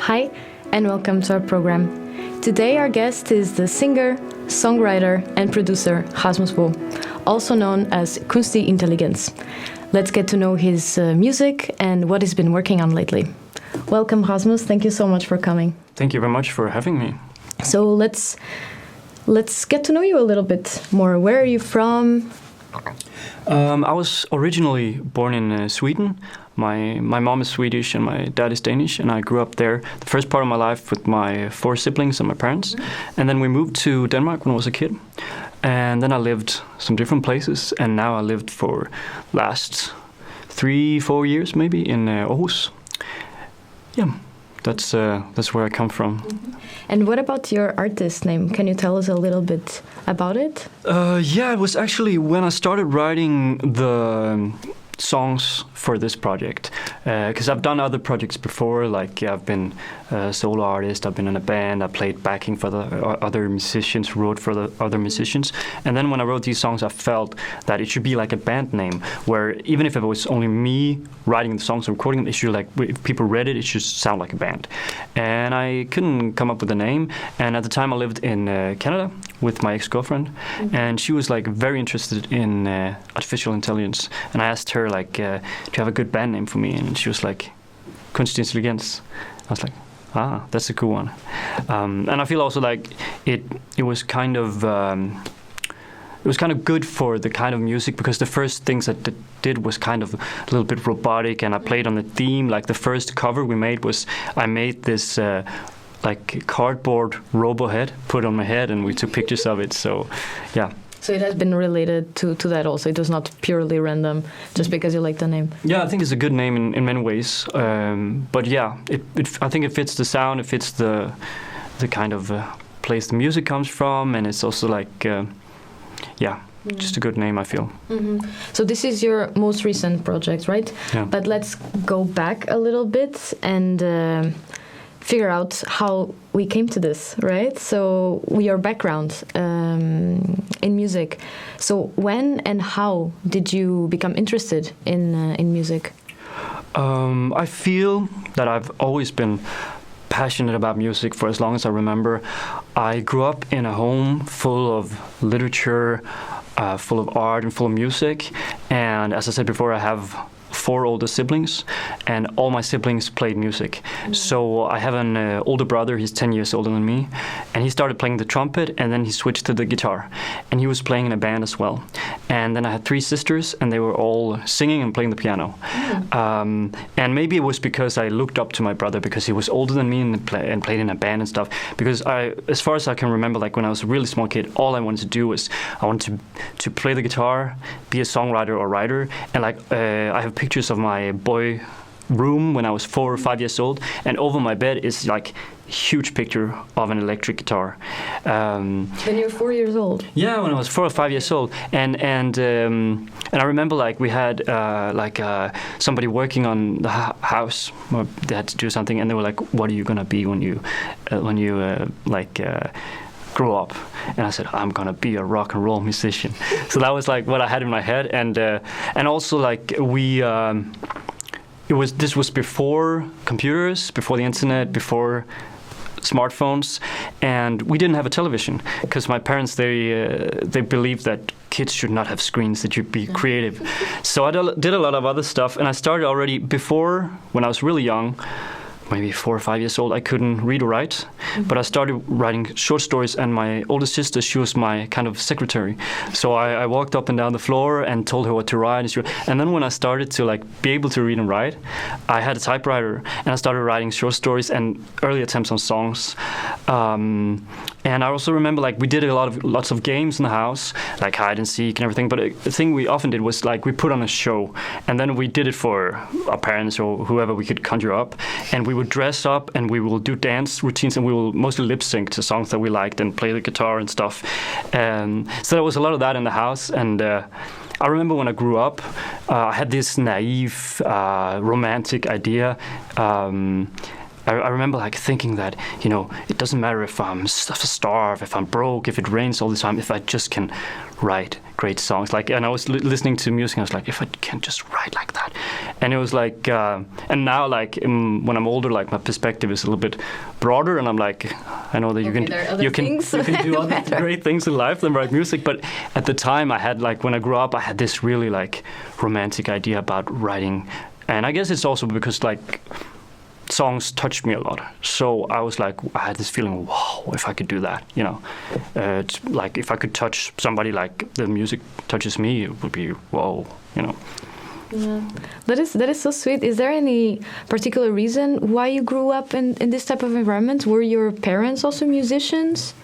Hi, and welcome to our program. Today our guest is the singer, songwriter, and producer Rasmus Bo, also known as Kunstig Intelligens. Let's get to know his music and what he's been working on lately. Welcome, Rasmus. Thank you so much for coming. Thank you very much for having me. So let's get to know you a little bit more. Where are you from? I was originally born in Sweden. My mom is Swedish and my dad is Danish, and I grew up there the first part of my life with my 4 siblings and my parents. And then we moved to Denmark when I was a kid. And then I lived some different places, and now I lived for last 3-4 years maybe in Aarhus. Yeah, that's where I come from. And what about your artist name? Can you tell us a little bit about it? Yeah, it was actually when I started writing the songs for this project, because I've done other projects before, like I've been a solo artist, I've been in a band, I played backing for the other musicians, wrote for the other musicians, and then when I wrote these songs I felt that it should be like a band name, where even if it was only me writing the songs and recording them, it should, like, if people read it, it should sound like a band. And I couldn't come up with a name, and at the time I lived in Canada with my ex-girlfriend, and she was like very interested in artificial intelligence, and I asked her, like, do you have a good band name for me? And she was like, Kunstig Intelligens. I was like, that's a cool one. And I feel also like it was kind of good for the kind of music, because the first things I did was kind of a little bit robotic, and I played on the theme. Like the first cover we made was, I made this like cardboard robo head, put on my head, and we took pictures of it. So yeah. So it has been related to that also. It was not purely random just because you like the name. Yeah, I think it's a good name in many ways. But yeah, I think it fits the sound, it fits the kind of place the music comes from, and it's also like, just a good name, I feel. Mm-hmm. So this is your most recent project, right? Yeah. But let's go back a little bit and figure out how we came to this, right? So your background in music. So when and how did you become interested in music? I feel that I've always been passionate about music for as long as I remember. I grew up in a home full of literature, full of art and full of music. And as I said before, I have 4 older siblings, and all my siblings played music. So I have an older brother, he's 10 years older than me, and he started playing the trumpet, and then he switched to the guitar, and he was playing in a band as well. And then I had 3 sisters, and they were all singing and playing the piano. And maybe it was because I looked up to my brother because he was older than me and played in a band and stuff, because as far as I can remember, like when I was a really small kid, all I wanted to do was I wanted to play the guitar, be a songwriter or writer, and like I have pictures of my boy room when I was 4 or 5 years old, and over my bed is like a huge picture of an electric guitar. When you're 4 years old? Yeah, when I was 4 or 5 years old, and I remember like we had somebody working on the house. They had to do something, and they were like, "What are you gonna be when you grow up?" And I said, I'm gonna be a rock and roll musician. So that was like what I had in my head, and also like this was before computers, before the internet, before smartphones, and we didn't have a television because my parents they believed that kids should not have screens, that should be creative. So I did a lot of other stuff, and I started already before, when I was really young, maybe 4 or 5 years old. I couldn't read or write, but I started writing short stories, and my older sister, she was my kind of secretary. So I walked up and down the floor and told her what to write. And then when I started to like be able to read and write, I had a typewriter, and I started writing short stories and early attempts on songs. And I also remember like we did lots of games in the house, like hide and seek and everything. But the thing we often did was like we put on a show, and then we did it for our parents or whoever we could conjure up, and we would dress up and we will do dance routines, and we will mostly lip sync to songs that we liked and play the guitar and stuff. So there was a lot of that in the house. And I remember when I grew up, I had this naive, romantic idea I remember like thinking that, you know, it doesn't matter if I'm starved, if I'm broke, if it rains all the time, if I just can write great songs. Like, and I was listening to music, and I was like, if I can just write like that. And it was like, and now like when I'm older, like my perspective is a little bit broader, and I'm like, I know that you can do other great things in life than write music. But at the time, I had like, when I grew up, I had this really like romantic idea about writing, and I guess it's also because like songs touched me a lot. So I was like, I had this feeling, wow, if I could do that, you know, like if I could touch somebody like the music touches me, it would be, whoa, you know. Yeah. That is so sweet. Is there any particular reason why you grew up in this type of environment? Were your parents also musicians?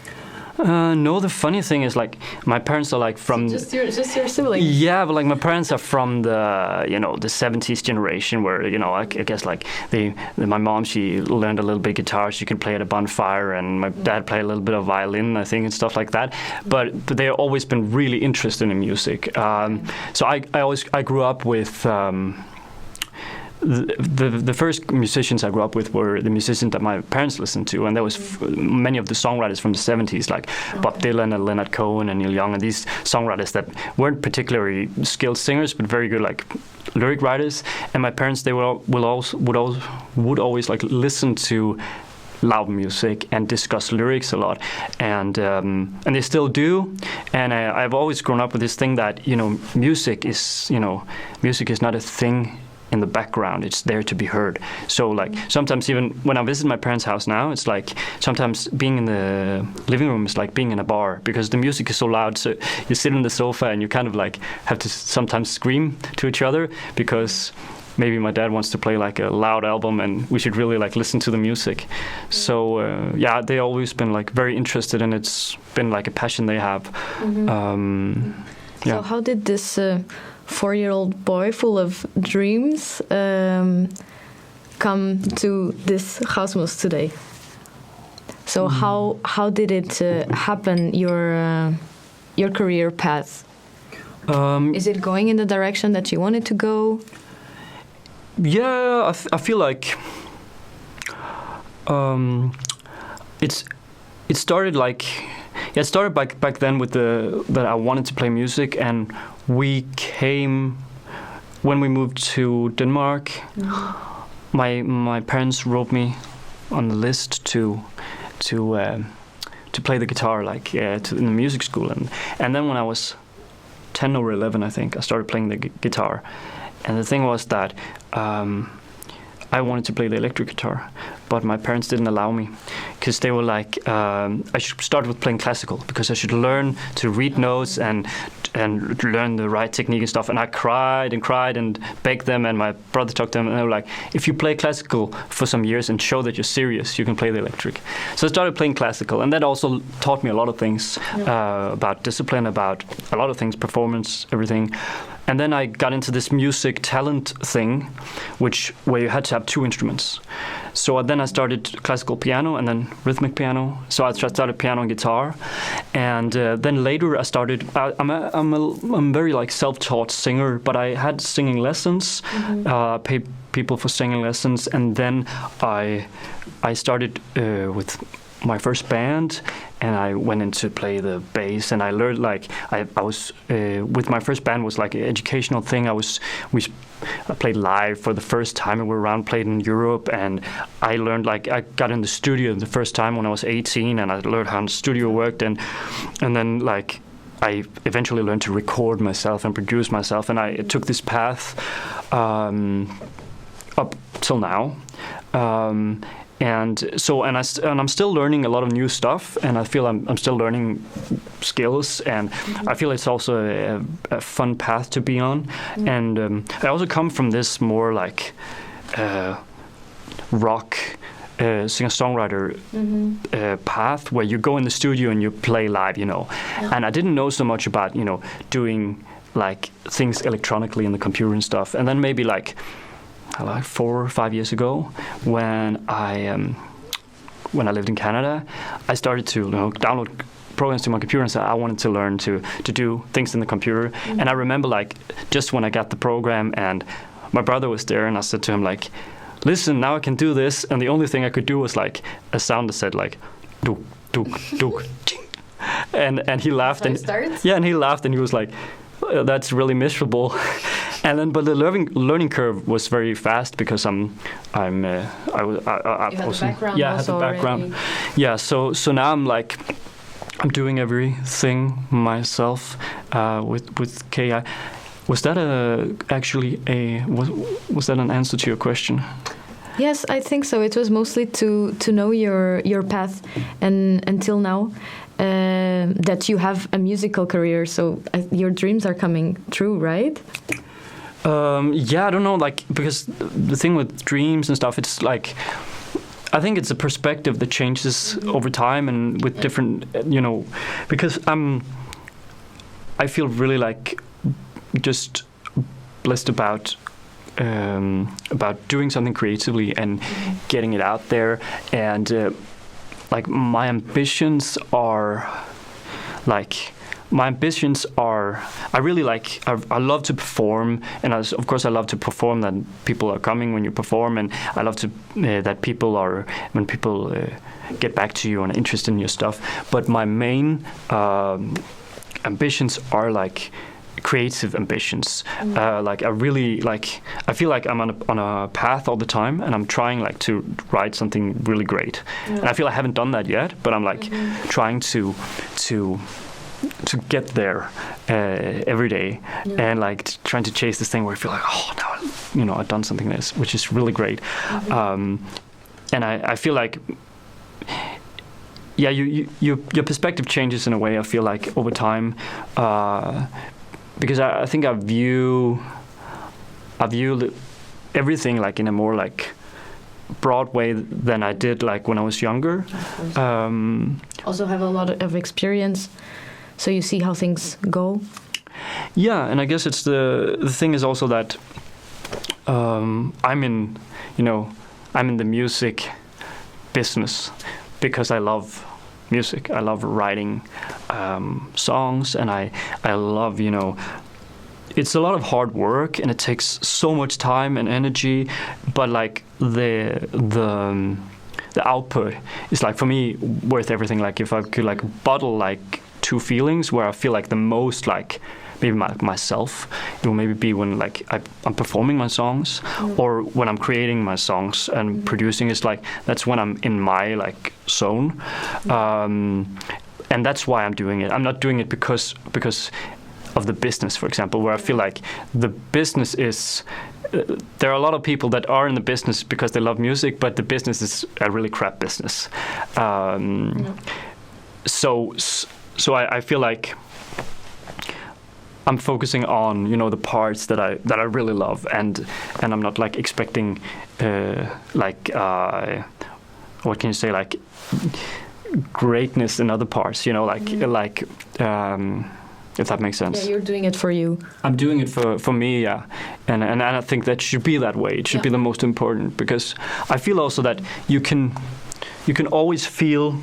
No, the funny thing is, like, my parents are like from just your siblings. Yeah, but like my parents are from the, you know, the 70s generation, where, you know, I guess like my mom, she learned a little bit guitar, she could play at a bonfire, and my dad played a little bit of violin, I think, and stuff like that. But they've always been really interested in music. So I grew up with. The first musicians I grew up with were the musicians that my parents listened to, and there was many of the songwriters from the 70s, like Bob Dylan and Leonard Cohen and Neil Young, and these songwriters that weren't particularly skilled singers, but very good like lyric writers. And my parents, they would always like listen to loud music and discuss lyrics a lot, and they still do. And I've always grown up with this thing that, you know, music is not a thing in the background, it's there to be heard. So like sometimes even when I visit my parents' house now, it's like sometimes being in the living room is like being in a bar, because the music is so loud. So you sit on the sofa and you kind of like have to sometimes scream to each other, because maybe my dad wants to play like a loud album and we should really like listen to the music. So yeah, they always been like very interested, and it's been like a passion they have. So how did this 4-year-old boy full of dreams come to this Rasmus today? So how did it happen, your career path? Is it going in the direction that you wanted to go? Yeah, I feel like it started like, yeah, it started back then with that I wanted to play music, and we came when we moved to Denmark. My parents wrote me on the list to play the guitar, like in the music school, and then when I was 10 or 11, I think, I started playing the guitar. And the thing was that I wanted to play the electric guitar, but my parents didn't allow me, because they were like, I should start with playing classical, because I should learn to read notes and learn the right technique and stuff. And I cried and begged them, and my brother talked to them, and they were like, if you play classical for some years and show that you're serious, you can play the electric. So I started playing classical, and that also taught me a lot of things about discipline, about a lot of things, performance, everything. And then I got into this music talent thing, where you had to have 2 instruments. So then I started classical piano and then rhythmic piano. So I started piano and guitar, and then later I started. I'm a very like self-taught singer, but I had singing lessons, paid people for singing lessons, and then I started with my first band, and I went in to play the bass, and I learned like I was with my first band was like an educational thing. I played live for the first time, and we played in Europe, and I learned like I got in the studio the first time when I was 18, and I learned how the studio worked, and then like I eventually learned to record myself and produce myself, and I took this path up till now. And I'm still learning a lot of new stuff, and I feel I'm still learning skills, and I feel it's also a fun path to be on. And I also come from this more like rock singer-songwriter path, where you go in the studio and you play live, you know. And I didn't know so much about, you know, doing like things electronically in the computer and stuff. And then maybe like 4 or 5 years ago, when I lived in Canada, I started to download programs to my computer, and said I wanted to learn to do things in the computer. And I remember like just when I got the program and my brother was there, and I said to him like, listen, now I can do this, and the only thing I could do was like a sound that said like, duk, duk, duk, ching. And he laughed, and he laughed, and he was like, that's really miserable. And then, but the learning curve was very fast because I had the background. Yeah, I had the background. Already. Yeah, so now I'm doing everything myself with KI. Was that was that an answer to your question? Yes, I think so. It was mostly to know your path, and until now that you have a musical career. So your dreams are coming true, right? Yeah, I don't know, like, because the thing with dreams and stuff, it's like, I think it's a perspective that changes over time and with different, because I feel really like just blessed about doing something creatively and getting it out there, and like my ambitions are I really like, I love to perform, and of course I love to perform that people are coming when you perform, and I love to that when people get back to you and are interested in your stuff. But my main ambitions are like creative ambitions. Like I feel like I'm on a path all the time, and I'm trying like to write something really great. And I feel I haven't done that yet, but I'm like trying to get there every day, and like trying to chase this thing where I feel like, oh, now I've done something which is really great. And I feel like, yeah, your perspective changes in a way, I feel like, over time, because I think I view everything like in a more like broad way than I did like when I was younger. Also have a lot of experience, so you see how things go. Yeah, and I guess it's the thing is also that I'm in the music business because I love music. I love writing songs, and I love, it's a lot of hard work, and it takes so much time and energy, but like the output is like, for me, worth everything. Like if I could like bottle like two feelings where I feel like the most like maybe myself, it will maybe be when like I'm performing my songs, or when I'm creating my songs and producing. Is like, that's when I'm in my like zone, and that's why I'm doing it. I'm not doing it because of the business, for example, where I feel like the business is there are a lot of people that are in the business because they love music, but the business is a really crap business. So I feel like I'm focusing on the parts that I really love, and I'm not like expecting what can you say, like greatness in other parts, if that makes sense. Yeah, you're doing it for you. I'm doing it for me, yeah, and I think that should be that way. It should be the most important, because I feel also that you can always feel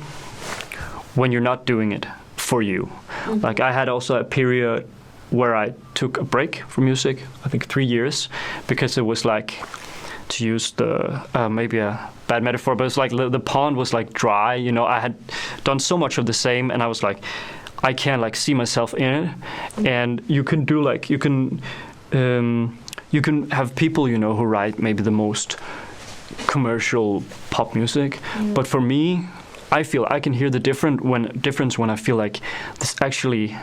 when you're not doing it for you. Like I had also a period where I took a break from music, I think 3 years, because it was like, to use the maybe a bad metaphor, but it's like the pond was like dry. I had done so much of the same, and I was like, I can't like see myself in it. And you can do like you can have people who write maybe the most commercial pop music, but for me, I feel I can hear the difference when I feel like this actually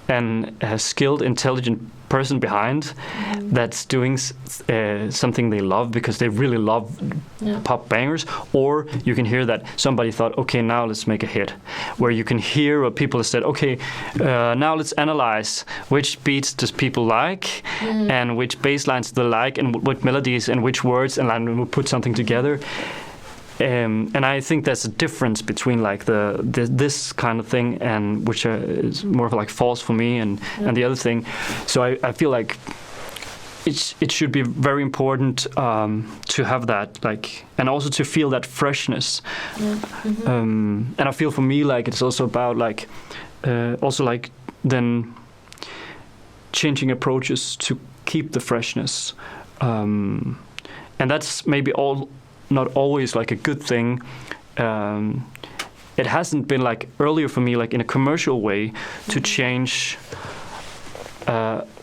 a skilled, intelligent person behind that's doing something they love because they really love pop bangers. Or you can hear that somebody thought, okay, now let's make a hit, where you can hear what people have said, okay, now let's analyze which beats does people like, and which bass lines do they like, and what melodies and which words, and then we'll put something together. And I think there's a difference between like this kind of thing, and which is more of like false for me, and the other thing. So I feel like it should be very important to have that, like, and also to feel that freshness. And I feel for me like it's also about like also like then changing approaches to keep the freshness. and that's maybe not always like a good thing. It hasn't been like earlier for me, like in a commercial way, to change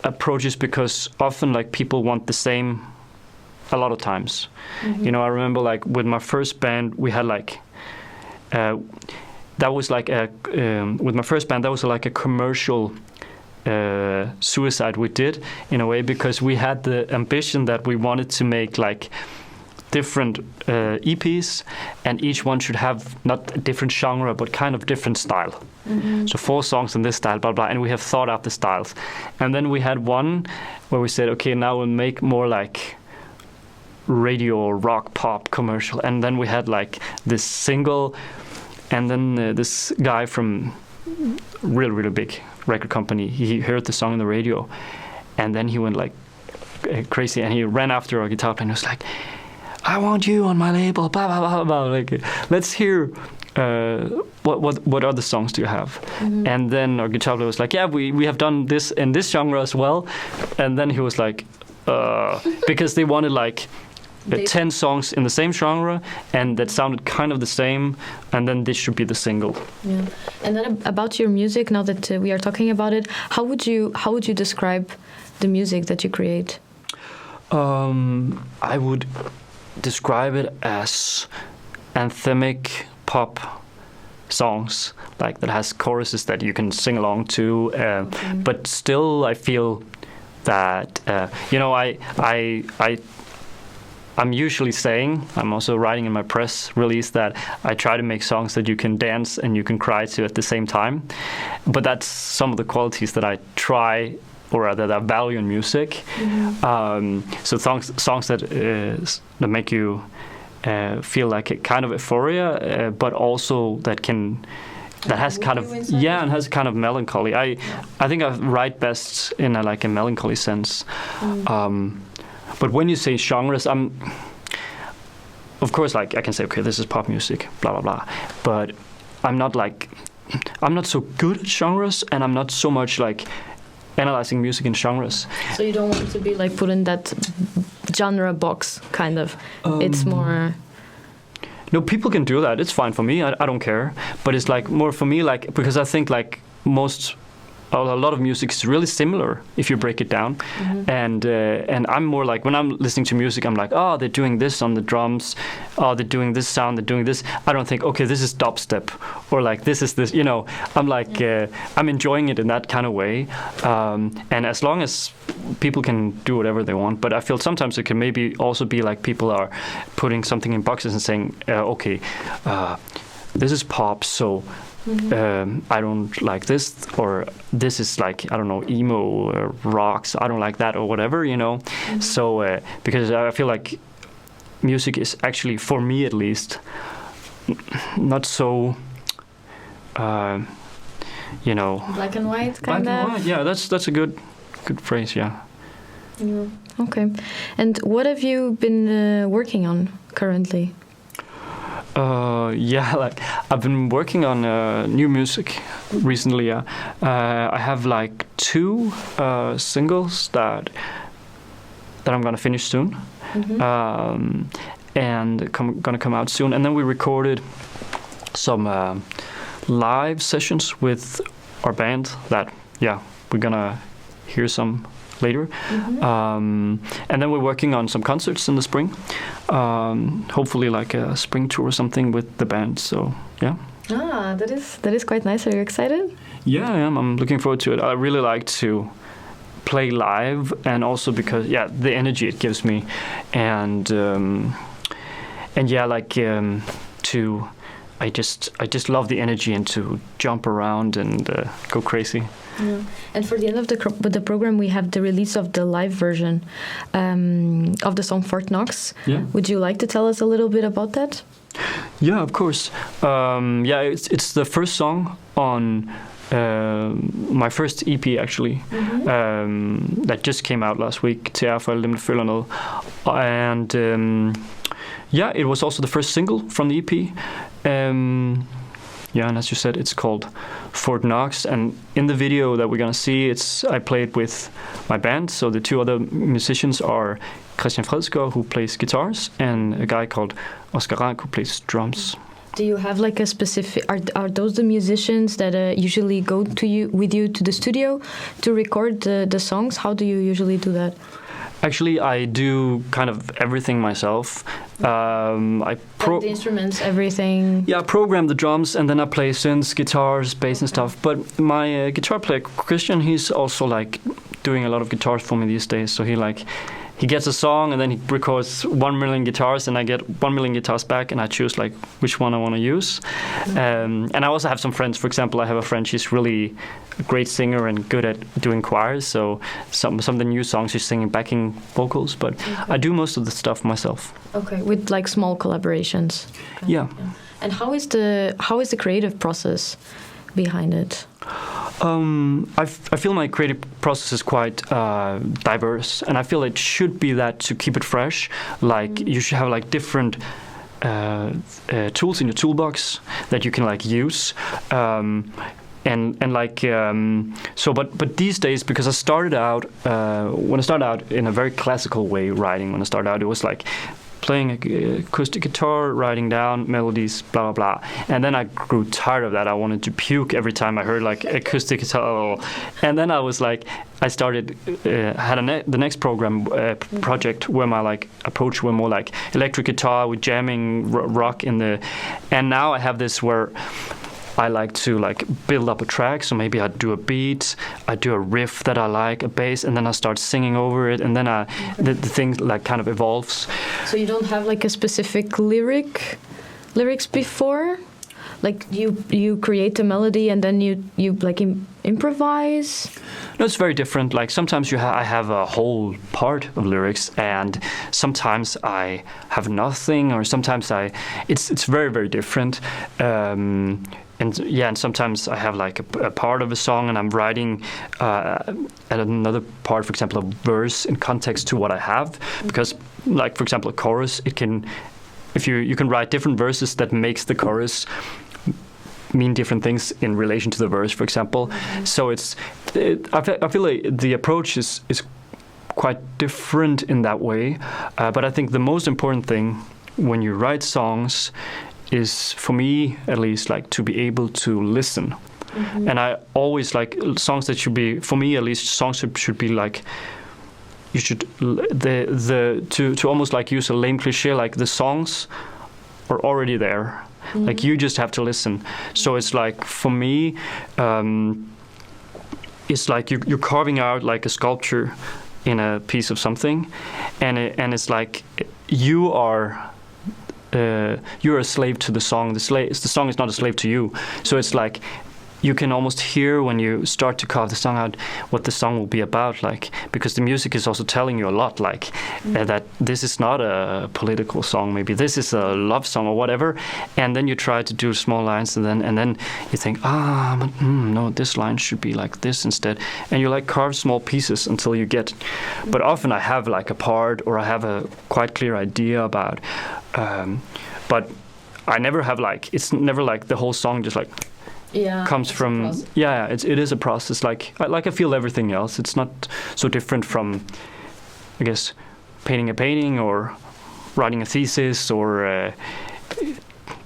approaches, because often like people want the same a lot of times. You know, I remember like with my first band, we had like that was like with my first band, that was like a commercial suicide we did in a way, because we had the ambition that we wanted to make like different EPs, and each one should have not a different genre but kind of different style. So 4 songs in this style, blah blah, and we have thought out the styles. And then we had one where we said, okay, now we'll make more like radio rock pop commercial. And then we had like this single, and then this guy from really big record company, he heard the song on the radio, and then he went like crazy, and he ran after our guitar player and was like, I want you on my label, blah blah blah blah. Like, let's hear what other songs do you have? And then our guitar player was like, yeah, we have done this in this genre as well. And then he was like, because they wanted like 10 songs in the same genre, and that sounded kind of the same, and then this should be the single. Yeah. And then about your music, now that we are talking about it, how would you describe the music that you create? I would describe it as anthemic pop songs, like that has choruses that you can sing along to, but still I feel that you know, I'm usually saying, I'm also writing in my press release, that I try to make songs that you can dance and you can cry to at the same time. But that's some of the qualities that I try, or that I value in music. So songs that make you feel like a kind of euphoria, but also that has kind of, and has kind of melancholy. I think I write best in a melancholy sense. But when you say genres, of course, like I can say, okay, this is pop music, blah blah blah. But I'm not so good at genres, and I'm not so much like analyzing music in genres. So you don't want to be like put in that genre box, kind of. It's more. No, people can do that. It's fine for me. I don't care. But it's like more for me, like, because I think like a lot of music is really similar if you break it down. And I'm more like, when I'm listening to music, I'm like, oh, they're doing this on the drums, oh, they're doing this sound, they're doing this. I don't think, okay, this is dubstep, or like this is this, you know. I'm like, I'm enjoying it in that kind of way. And as long as people can do whatever they want, but I feel sometimes it can maybe also be like people are putting something in boxes and saying, okay, this is pop, so I don't like this, or this is like, I don't know, emo or rocks, I don't like that, or whatever, you know. So because I feel like music is actually, for me at least, not so you know, black and white kind of. White, yeah, that's a good phrase. Yeah. Okay. And what have you been working on currently? Like I've been working on new music recently. I have like 2 singles that I'm gonna finish soon, and gonna come out soon. And then we recorded some live sessions with our band that we're gonna hear some later. And then we're working on some concerts in the spring, hopefully like a spring tour or something with the band. So that is quite nice. Are you excited? Yeah, I am. I'm looking forward to it. I really like to play live, and also because the energy it gives me, and I just love the energy, and to jump around and go crazy. Yeah. And for the end of the program, we have the release of the live version of the song Fort Knox. Yeah. Would you like to tell us a little bit about that? Yeah, of course. It's the first song on my first EP, actually, that just came out last week, Til for alle dem, der føler noget. And it was also the first single from the EP. Yeah, and as you said, it's called Fort Knox. And in the video that we're gonna see, I played with my band. So the two other musicians are Christian Fredsgaard, who plays guitars, and a guy called Oscar Rank, who plays drums. Do you have like a specific? Are those the musicians that usually go with you to the studio to record the songs? How do you usually do that? Actually, I do kind of everything myself. Like the instruments, everything. Yeah, I program the drums, and then I play synths, guitars, bass, and stuff. But my guitar player Christian, he's also like doing a lot of guitars for me these days. So he gets a song and then he records 1 million guitars, and I get 1 million guitars back, and I choose like which one I want to use. And I also have some friends. For example, I have a friend. She's really a great singer and good at doing choirs. So some of the new songs she's singing backing vocals. But I do most of the stuff myself. Okay, with like small collaborations. Yeah. And how is the creative process behind it? I feel my creative process is quite diverse, and I feel it should be that to keep it fresh. Like you should have like different tools in your toolbox that you can like use. But these days, because I started out when I started out in a very classical way writing. When I started out, it was like playing acoustic guitar, writing down melodies, blah blah blah. And then I grew tired of that. I wanted to puke every time I heard like acoustic guitar. And then I was like, I started the next project where my like approach were more like electric guitar with jamming rock in the. And now I have this where I like to like build up a track. So maybe I do a beat, I do a riff that I like, a bass, and then I start singing over it, and then the thing like kind of evolves. So you don't have like a specific lyrics before? Like you create a melody and then you like improvise? No, it's very different. Like sometimes I have a whole part of lyrics, and sometimes I have nothing, or sometimes it's very, very different. And sometimes I have like a part of a song, and I'm writing at another part, for example, a verse in context to what I have. Because, like for example, a chorus, you can write different verses that makes the chorus mean different things in relation to the verse, for example. So I feel like the approach is quite different in that way. But I think the most important thing when you write songs is, for me at least, like to be able to listen. And I always like songs that should be, for me at least, songs should be like, you should to almost like use a lame cliche, like the songs are already there. Like you just have to listen. So it's like, for me, it's like you're carving out like a sculpture in a piece of something, and it's like you're a slave to the song. The song is not a slave to you. So it's like you can almost hear when you start to carve the song out what the song will be about, like, because the music is also telling you a lot, like that this is not a political song, maybe this is a love song or whatever, and then you try to do small lines, and then you think, no, this line should be like this instead, and you like carve small pieces until you get. But often I have like a part, or I have a quite clear idea about, but I never have like, it's never like the whole song just like comes from. It is a process. Like I feel everything else. It's not so different from, I guess, painting a painting or writing a thesis or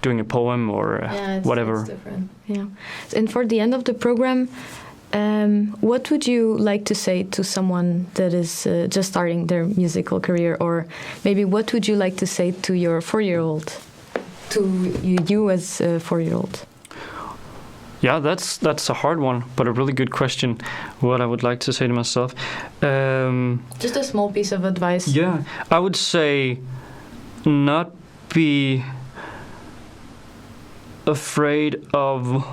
doing a poem or whatever. It's different. Yeah. And for the end of the program, what would you like to say to someone that is just starting their musical career, or maybe what would you like to say to your 4-year-old, to you as a 4-year-old? Yeah, that's a hard one, but a really good question. What I would like to say to myself. Just a small piece of advice. Yeah, I would say not be afraid of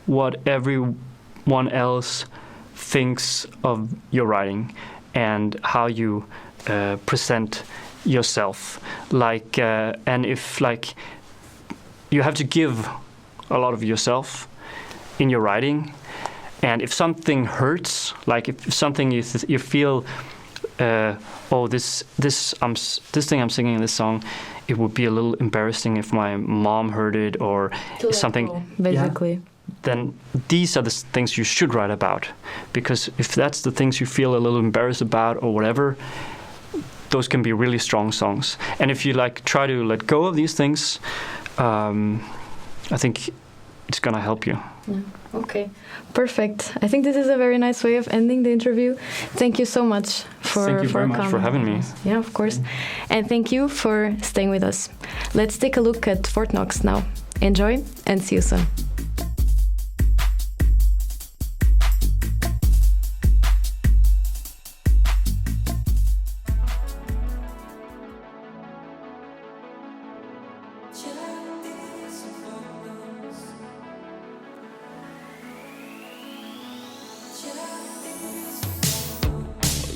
what everyone else thinks of your writing and how you present yourself. Like, and if like you have to give a lot of yourself in your writing, and if something hurts, like if something you feel this thing I'm singing in this song, it would be a little embarrassing if my mom heard it or something. Basically. Yeah, then these are the things you should write about, because if that's the things you feel a little embarrassed about or whatever, those can be really strong songs. And if you like try to let go of these things, I think it's gonna help you. Yeah. Okay, perfect. I think this is a very nice way of ending the interview. Thank you so much for Thank you very coming. much for having me. Yeah, of course. And thank you for staying with us. Let's take a look at Fort Knox now. Enjoy and see you soon.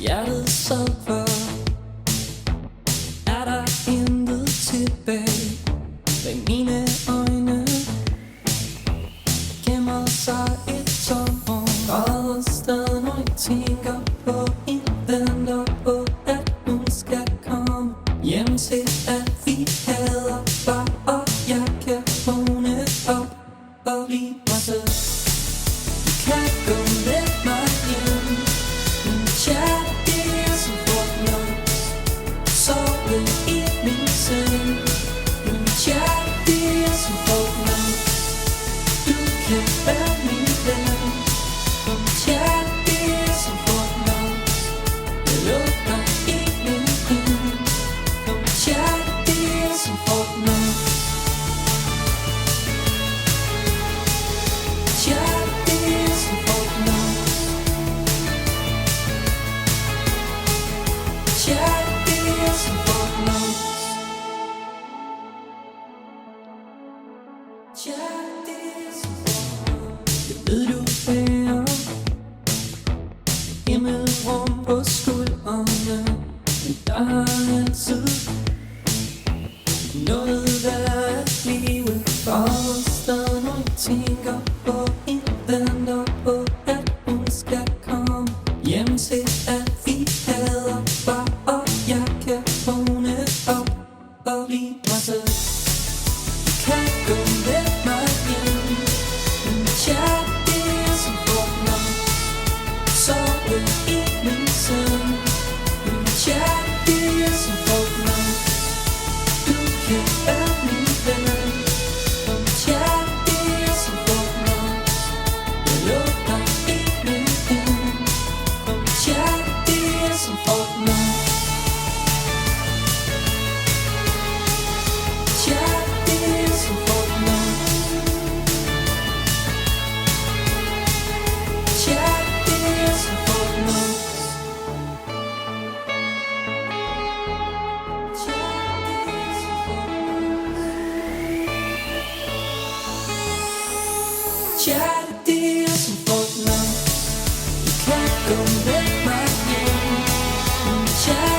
Hjertet sover, er der intet tilbage. Bag mine øjne gemmer sig et tomrum. Græder stadig, når jeg tænker på en venter på, at hun skal komme hjem til, at vi hader bare, og jeg kan vågne op og blive mig selv. Du kan gå med mig hjem, men kærlighed som Fort Knox, sover i min seng. Men kærlighed som Fort Knox, du kan være min ven. Men kærlighed som Fort Knox, jeg lukker ingen ind. Men kærlighed som Fort Knox, kærlighed som Fort Knox. Kærlighed som Fort Knox. Kærlighed som Fort Knox. Jeg ved du bærer himmelrum på skuldrene, men der er altid noget der at blive forstået, når jeg tænker på en venter på, at hun skal komme hjem til, at vi hader bare, og jeg kan vågne op og blive mig selv. Du kan gå med mig hjem, men kærlighed som Fort Knox, sove i min seng. Men kærlighed som Fort Knox, du kan være min ven. Men kærlighed som Fort Knox, jeg lukker ingen ind. Men kærlighed som Fort Knox, kærlighed som Fort Knox, kærlighed som Fort Knox, kærlighed som Fort Knox, kærlighed som Fort Knox. Du kan gå med mig hjem, men kærlighed